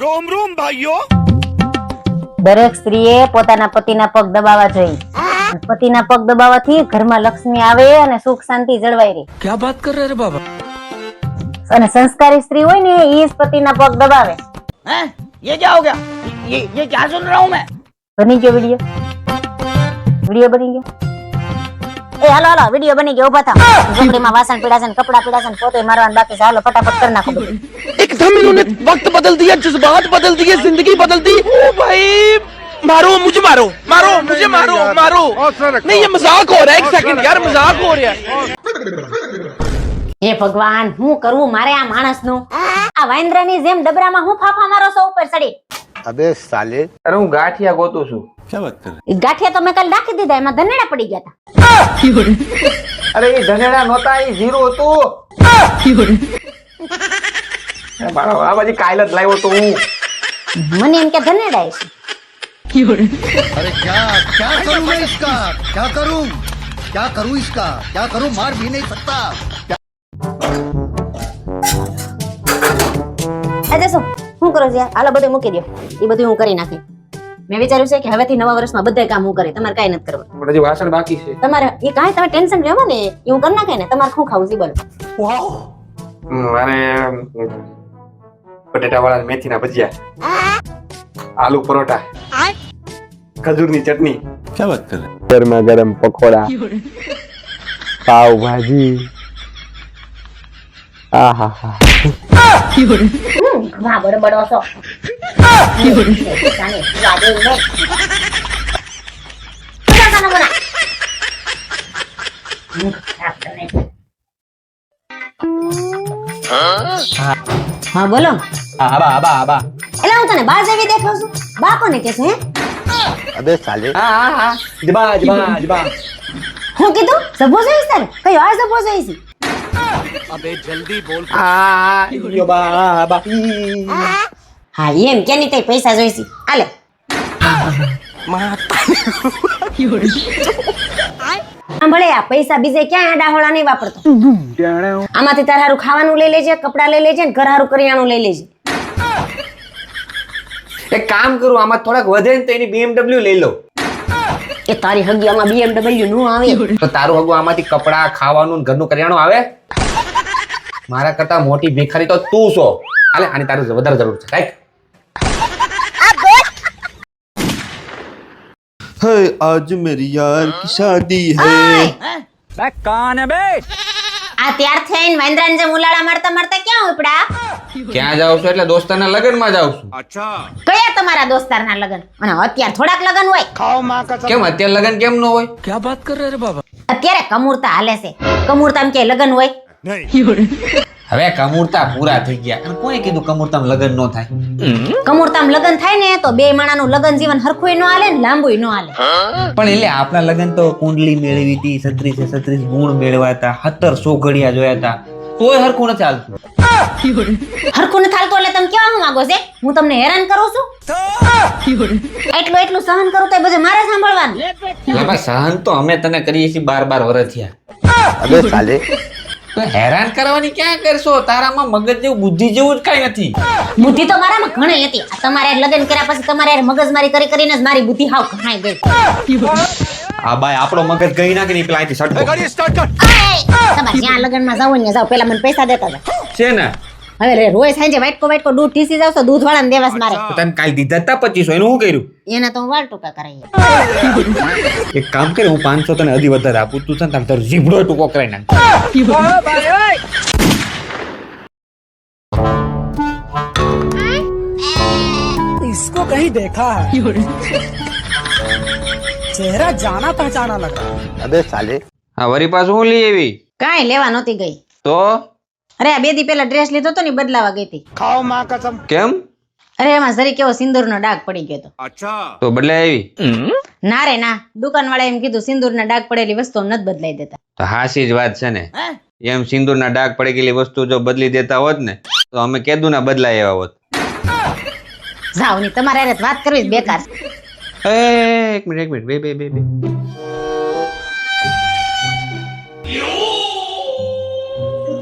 રોમ રોમ ભાઈઓ. દરેક સ્ત્રીએ પોતાના પતિના પગ દબાવવા જોઈએ. પતિના પગ દબાવવાથી ઘરમાં લક્ષ્મી આવે અને સુખ શાંતિ જળવાઈ રહે. क्या बात कर रहे रे बाबा? અને સંસ્કારી સ્ત્રી હોય ને એ જ પતિના પગ દબાવે. हैं? ये क्या हो गया? ये क्या सुन रहा हूँ मैं? બની ગયો વિડિયો બની ગયો. એ હાલો હાલો વિડિયો બની ગયો. ઉભા થા. ઝૂંપડીમાં વાસણ પીડા છે ને કપડા પીડા છે ને પોતે મારવાનું બાકી છે. હાલો ફટાફટ કરી નાખો બધું. एकदम इन्होंने वक्त बदल दिया, जज्बात बदल दिए, जिंदगी बदल दी. ओ भाई मारो मुझे, मारो मारो मुझे, मारो मारो. नहीं ये मजाक हो रहा है. एक सेकंड यार, मजाक हो रहा है. હે ભગવાન, હું કરવું મારે આ માણસનું? આ વાંદરાની જેમ ડબરામાં હું ફાફા મારો છો ઉપર ચડી. अबे साले. અરે હું ગાંઠિયા ગોતું છું. ઈ ગાંઠિયા તો મેં કાલ રાખી દીધા, એમાં ધનેડા પડી ગયા હતા. અરે એ ધનેડા નહોતા, એ જીરું હતું. અરે મારો આ બધી કાયલ જ લાવ્યો તો હું. મને એમ કે ધનેડા છે. अरे क्या करूं मैं इसका? क्या करूं इसका? क्या करूं? मार भी नहीं सकता. આજે શું હું કરું છું? હાલો બધું મૂકી દો. એ બધું હું કરી નાખી. મેં વિચાર્યું છે કે હવેથી નવા વર્ષમાં બધા કામ હું કરે, તમારે કાંઈ નથી કરવાનું. પણ હજી વાસણ બાકી છે. તમારે એ કાંઈ તમે ટેન્શન લેવો ને એ હું કરી નાખે ને. તમારે શું ખાવું છે બોલો? મારે બટેટા વાળા મેથીના ભજીયા, આલુ પરોઠા, ખજૂરની ચટણી, गरमा गरम पकोड़ा, पाव भाजी. आहा हा. વાહ બડબડો છો. જાને, વાગે ને. બધા કાનો બોલા. હા બોલો. આબા એટલે હું તને બા જેવી દેખાવ છું? બા કોને કે છે? अबे साले. હા જબા હું કીધું સબો જોઈશ તારે? કયો આ સબો જોઈશ? अबे जल्दी बोल. હા એમ કે ની કઈ પૈસા જોઈશ? આલે. સાંભળે, આ પૈસા બીજે ક્યાં ડાહોળા નહીં વાપરતો. આમાંથી તાર હારું ખાવાનું લઈ લેજે, કપડા લઈ લેજે ને ઘર હારું કરિયાણું લઈ લેજે. એક કામ કરું, આમાં થોડાક વધે ને તો એની BMW લઈ લઉં. એ તારી હગી આમાં BMW નું આવે. તો તારું હગું આમાંથી કપડા, ખાવાનું ને ઘરનું કરિયાણું આવે. મારા કરતા મોટી ભિખારી તો તું છો. હાલે આની તારું વધારે જરૂર છે. રાઈટ? है आज मेरी यार की शादी है. बे कौन है बे? આ ત્યારથી આઈને વાંદરાને જેમ ઉલાળા મારતા મારતા ક્યાં ઉપડા? ક્યાં જાઉં છું? એટલે દોસ્તારના લગ્નમાં જાઉં છું. કયા તમારા દોસ્તારના લગન? અને અત્યારે થોડાક લગન હોય. કેમ અત્યારે લગ્ન કેમ ન હોય? क्या बात कर रहे रे बाबा? અત્યારે કમૂરતા હાલે છે. કમૂરતામાં ક્યાંય લગન હોય? હવે કમૂરતા પૂરા થઈ ગયા. અને કોણે કીધું કમૂરતામાં લગ્ન ન થાય? કમૂરતામાં લગન થાય ને તો બે માણાનું લગન જીવન હરખુંય ન હાલે ને લાંબુય ન હાલે. પણ એટલે આપણા લગ્ન તો કુંડલી મેળવી હતી, 36 ગુણ મેળવ્યા હતા, 1700 ઘડિયા જોયા હતા, તોય હરખું નથી હાલતું. હરખું નથી હાલતું એટલે તમે કેવા હું માંગો છે? હું તમને હેરાન કરું છું? એટલું સહન કરું તો બધું મારે સાંભળવાનું. એટલે ભાઈ સહન તો અમે તને કરીએ છીએ 12 વર્ષ થયા. अबे साले. તો હેરાન કરવાની ક્યાં કરશો? તારામાં મગજ જેવું, બુદ્ધિ જેવું જ કઈ નથી. બુદ્ધિ તો મારામાં ઘણી હતી. આ તમારે લગન કર્યા પછી તમારે મગજમારી કરીને જ મારી બુદ્ધિ હાવ ઘણાઈ ગઈ. આ બાય આપણો મગજ ગઈ નાખી ની પેલા અહીંથી સટકો गाड़ी स्टार्ट कर. તમારે જ્યાં લગનમાં જાવ ને જાવ, પેલા મને પૈસા દેતા જાવ. છે ને. હવે રોજ સાંજે વાટકો દૂધ ઠીસી જાવ તો દૂધ વાળાને દેવાસ મારે. તો તને કાલ દીધા હતા 2500, એનું શું કર્યું? એના તો હું વાળ ટૂંકા કરાવી. એક કામ કરે, હું 500 તને હજી વધારે આપું, તું છે ને તારો જીભડો ટૂંકો કરાઈ નાખ. इसको कहीं देखा है. चेहरा जाना पहचाना लग रहा है. अबे साले. હા વરી પાછું હું લઈ આવી? કાંઈ લેવા નહોતી ગઈ. તો અરે આ 2 દી પહેલા ડ્રેસ લીધો તો ને બદલાવા ગઈ હતી. खाओ माँ कसम. કેમ? અરે એમાં જરી કેવો સિંદૂરનો ડાઘ પડી ગયો હતો. તો બદલાઈ આવી? ના રે ના, દુકાન વાળા એમ કીધું સિંદૂરના ડાઘ પડેલી વસ્તુ નથી બદલાઈ દેતા. તો હાસી જ વાત છે ને. એમ સિંદૂરના ડાઘ પડી ગયેલી વસ્તુ જો બદલી દેતા હોત ને તો અમે કેદું ના બદલાય એવા હોત. જાવ ની, તમારે હારે વાત કરવી જ બેકાર છે. એક મિનિટ બે.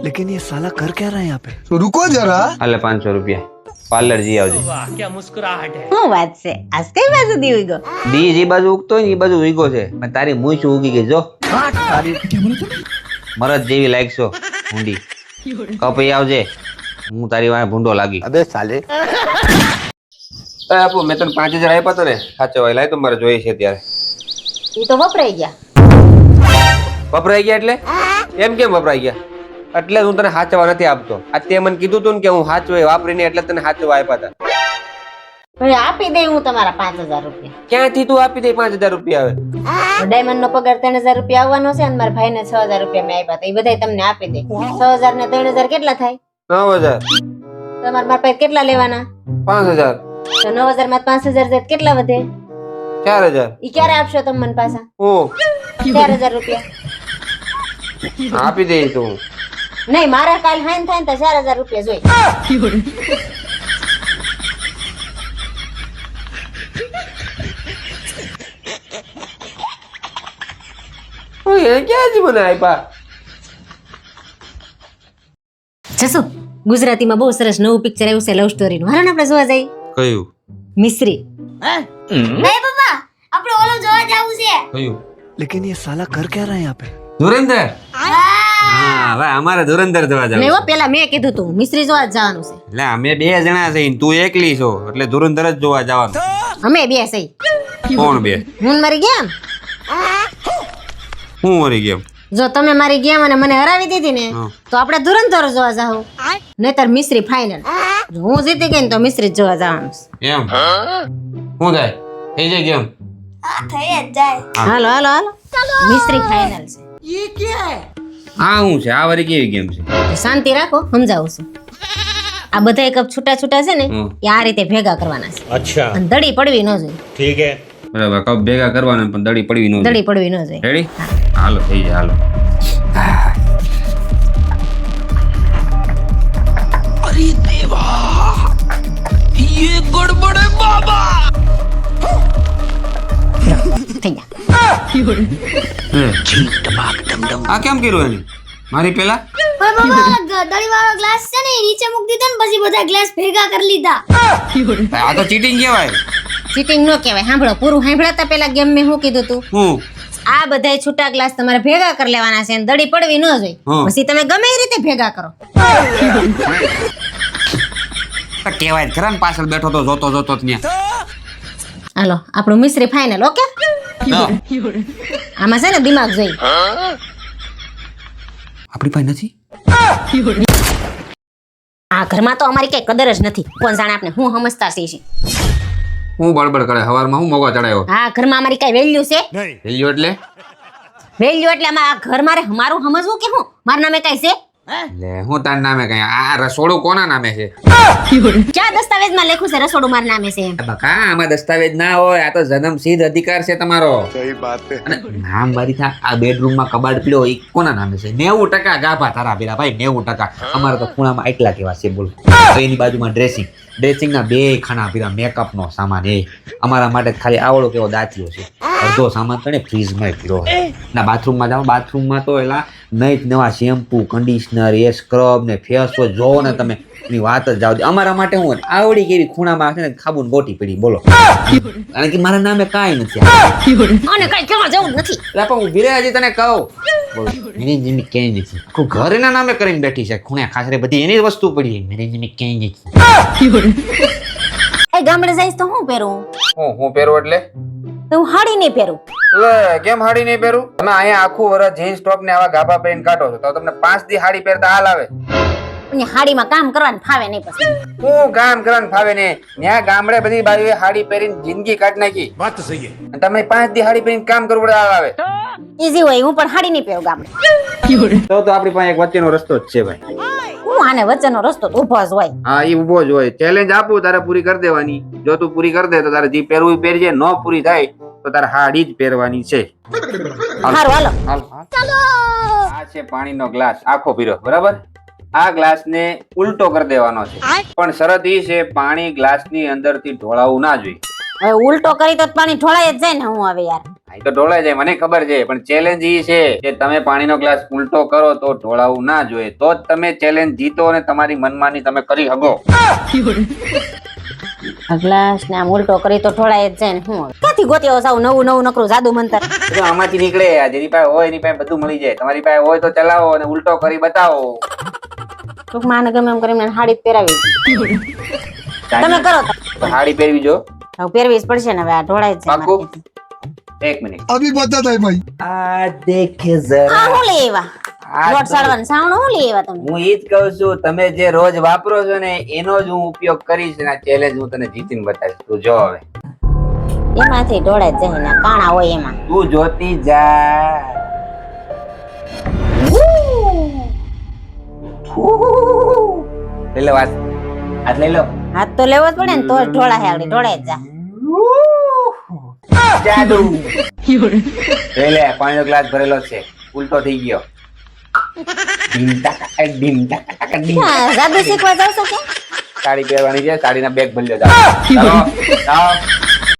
लेकिन ये साला कर क्या रहा है यहाँ पे? तो रुको जरा. હાલે 500 રૂપિયા. પાર્લર જઈ આવજે. શું વાત છે? આજ કઈ બાજુ દીવી ગયો? દી જે બાજુ ઉગતો હોય ને એ બાજુ ઉગ્યો છે, પણ તારી મૂછ ઉગી ગઈ જો. મરદ જેવી લાગશો ઊંડી. કપી આવજે, હું તારી વાંહે ભૂંડો લાગી. अबे साले આપું મેં તને 5000 આપ્યા તો ને સાચો લાય તો મારે જોઈએ છે ત્યારે. એ તો વપરાઈ ગયા. વપરાઈ ગયા એટલે એમ કેમ વપરાઈ ગયા? એટલે હું તને સાચવા નથી આપતો. આ તે મને કીધું તું ને કે હું સાચવે વાપરીને એટલે તને સાચવા આપ્યા હતા. હવે આપી દે હું તમારા 5000 રૂપિયા. ક્યાંથી તું આપી દે 5000 રૂપિયા? હવે ડાયમંડ નો પગાર 3000 રૂપિયા આવવાનો છે અને મારા ભાઈ ને 6000 રૂપિયા મેં આપ્યા હતા. એ બધા તમને આપી દે. 6000 ને 3000 કેટલા થાય? 9000. તમારા મારા પાસે કેટલા લેવાના? 5000. તો 9000 માં 5000 જાય કેટલા વધે? 4000. ઈ ક્યારે આપશો તમે મને પાછા? હું 4000 રૂપિયા આપી દે તું. નહીં, મારે કાલ હાઈન થાય ને તો 4000 રૂપિયા જોઈ. ક્યાંથી મને આપ્યા? જસુ ગુજરાતીમાં બહુ સરસ નવું પિક્ચર આવ્યું છે લવ સ્ટોરી નું. હાલો ને આપણે જોવા જઈએ. કયું? મિસ્રી. નહીં પપ્પા, આપણે ઓલો જોવા જાવું છે. કયું? लेकिन ये साला कर क्या रहा है यहाँ पे? ધુરંધર. હા ભાઈ, અમારે ધુરંધર જોવા જાવ. નહીં, પેલા મેં કીધું તું મિસ્રી જોવા જવાનું છે. એટલે અમે 2 જણા છે ને તું એકલી છો એટલે ધુરંધર જ જોવા જવાનું. અમે બે સહી. કોણ બે? હું મારી ગેમ. હું મરી ગયો. જો તમે મારી ગેમ અને મને હરાવી દીધી ને તો આપણે ધુરંધર જોવા જાવ. નહીતર મિસ્રી ફાઇનલ. જો હું જીતી ગઈ ને તો મિસ્રી જ જોવા જવાનું છે. એમ શું થાય? થઈ જાય કેમ? હાલો હાલો હાલો, મિસ્રી ફાઇનલ છે. આ શું છે? આ વારી કેવી ગેમ છે? શાંતિ રાખો, સમજાવું છું. આ બધા કપ છૂટા છૂટા છે ને એ આ રીતે ભેગા કરવાના છે. अच्छा અને દડી પડવી ન જોઈએ. ठीक है. બરાબર, કપ ભેગા કરવાના પણ દડી પડવી ન જોઈએ. દડી પડવી ન જોઈએ. રેડી? હાલો થઈ જાય હાલો. अरे देवा, ये गड़बड़ है बाबा. થઈ ગયા. આ કેમ કર્યું એની? મારી પેલા દળીવાળો ગ્લાસ છે ને એ નીચે મૂકી દીધો ને પછી બધા ગ્લાસ ભેગા કરી લીધા. આ તો ચીટિંગ કહેવાય. ચીટિંગ નો કહેવાય. સાંભળો, પૂરું સાંભળતા પેલા ગેમ મેં શું કીધું તું? હું આ બધા છૂટા ગ્લાસ તમારે ભેગા કરી લેવાના છે અને દડી પડવી ન જોઈએ. પછી તમે ગમે એ રીતે ભેગા કરો. કહેવાય ખરા ને, પાછળ બેઠો તો જોતો જોતો જ ન્યા. હાલો, આપણું મિસ્રી ફાઇનલ. ઓકે, આમાં છે ને દિમાગ જોઈ. આપણી પાસે નથી. આ ઘરમાં તો અમારી કઈ કદર જ નથી. કોણ જાણે આપણે હું સમજતા છીએ. હું બળબડ કરે હવારમાં હું મોગો ચડાયો. આ ઘરમાં અમારી કઈ વેલ્યુ છે? વેલ્યુ એટલે? વેલ્યુ એટલે આ ઘર મારે મારું સમજવું કે હું મારા નામે કઈ છે? લે હું તાર નામે કઈ આ રસોડું કોના નામે છે? ક્યાં દસ્તાવેજમાં લખ્યું છે રસોડું મારા નામે છે? બકા આમાં દસ્તાવેજ ના હોય, આ તો જન્મસિદ્ધ અધિકાર છે તમારો. સહી વાત છે. નામ વારી થા આ બેડરૂમ માં કબાડ પીડ્યો એ કોના નામે છે? 90% ગાભા તારા બેરા ભાઈ, 90%. અમારે તો ખૂણામાં એટલા કેવા છે બોલ. એની બાજુમાં ડ્રેસિંગ ના 2 ખાના પીરા, મેકઅપ નો સામાન. એ અમારા માટે ખાલી આવડો કેવો દાંતિયો છે. અડધો સામાન તો ને ફ્રીજ માં પીરો ના. બાથરૂમમાં જાઓ, બાથરૂમમાં તો એલા નહીં નવા શેમ્પુ, કન્ડિશનર, એ સ્ક્રબ ને ફેસ વોશ જોવો ને તમે, એની વાત જ જાવ. અમારા માટે હું આવડી કેવી ખૂણામાં છે ને ખાબુન ગોટી પડી બોલો. કારણ કે મારા નામે કાંઈ નથી. અને કઈ કેવા જવું નથી. એટલે પણ ઊભી રહે, હજી તને કહું બોલો. મેરી જમી ક્યાંય નથી. આખું ઘર એના નામે કરીને બેઠી છે. ખૂણે ખાસરે બધી એની જ વસ્તુ પડી. મેરી જમી ક્યાંય નથી. એ ગામડે જઈશ તો હું પહેરું? હું પહેરું એટલે? તો હું હાડી નહીં પહેરું. લે કેમ હાડી નહીં પહેરું? તમે અહીંયા આખું વરસ જીન્સ ટોપ ને આવા ગાભા પહેરીને કાઢો છો તો તમને 5 દી હાડી પહેરતા હાલ આવે. અને હાડીમાં કામ કરવાનું ફાવે નહીં પછી. હું કામ કરવાનું ફાવે ને? ત્યાં ગામડે બધી બાજુએ હાડી પહેરીને જિંદગી કાઢ નાખી. बात तो सही है. અને તમે 5 દી હાડી પહેરીને કામ કરવું પડે હાલ આવે. ઈઝી હોય, હું પણ હાડી નહીં પહેરું ગામડે. તો આપણી પાસે એક વચ્ચેનો રસ્તો જ છે ભાઈ. હું આને વચ્ચેનો રસ્તો તો ઊભો જ હોય. હા એ ઉભો જ હોય. ચેલેન્જ આપું તારે પૂરી કરી દેવાની. જો તું પૂરી કરી દે તો તારે જે પહેરવું પહેરજે, ન પૂરી થાય તો તારે હાડી જ પહેરવાની છે. સારું હાલો. આ છે પાણીનો ગ્લાસ આખો પીરો, બરાબર? આ ગ્લાસને ઉલટો કરી દેવાનો છે, પણ શરત એ છે પાણી ગ્લાસની અંદરથી ઢોળાવું ના જોઈએ. હવે ઉલટો કરી તો પાણી ઢોળાય જ જાય ને હું હવે યાર આ તો ઢોળાય જાય મને ખબર છે પણ ચેલેન્જ ઈ છે કે તમે પાણીનો ગ્લાસ ઉલટો કરો તો ઢોળાવું ના જોઈએ તો જ તમે ચેલેન્જ જીતો અને તમારી મનમાની તમે કરી શકો. ગ્લાસ ને આમ ઉલટો કરી તો ઢોળાય જ જાય ને હું હવે ક્યાંથી ગોત્યો સાવ નવું નવું નકરું જાદુ મંતર જો આમાંથી નીકળે આ જેની પાસે હોય એની પાસે બધું મળી જાય તમારી પાસે હોય તો ચલાવો અને ઉલટો કરી બતાવો. ટૂંકમાં આને ગમે એમ કરીને હાડી જ પહેરાવી તમે કરો તો હાડી પહેરવી જો હવે પહેરવી જ પડશે ને હવે આ ઢોળાય જ જાય પાક્કું? મારાથી. એક મિનિટ अभी बता दे भाई આ દેખે જરા આ હું લઈ આવ્યા આ લોટ સાળવાનું સાવણ હું લઈ આવ્યા તમે હું ઈ જ કહું છું તમે જે રોજ વાપરો છો ને એનો જ હું ઉપયોગ કરીશ ને આ ચેલેન્જ હું તને જીતીને બતાવીશ તું જો હવે એમાંથી ઢોળાય જ જાય ને કાણા હોય એમાં તું જોતી જા. લઈ લો હાથ લઈ લો હાથ તો લેવો જ પડે ને તો જ ઢોળાય આગળ ઢોળાય જ જા જાદુ લઈ લે પાણીનો ગ્લાસ ભરેલો છે ઉલટો થઈ ગયો. ડીમ ટાકા ડીમ ટાકા ડીમ. ક્યાં જાદુ શીખવા જાવ છો કે સાડી પહેરવાની છે સાડીના બેગ ભરી લો જાઓ. ચાલો, જાઓ.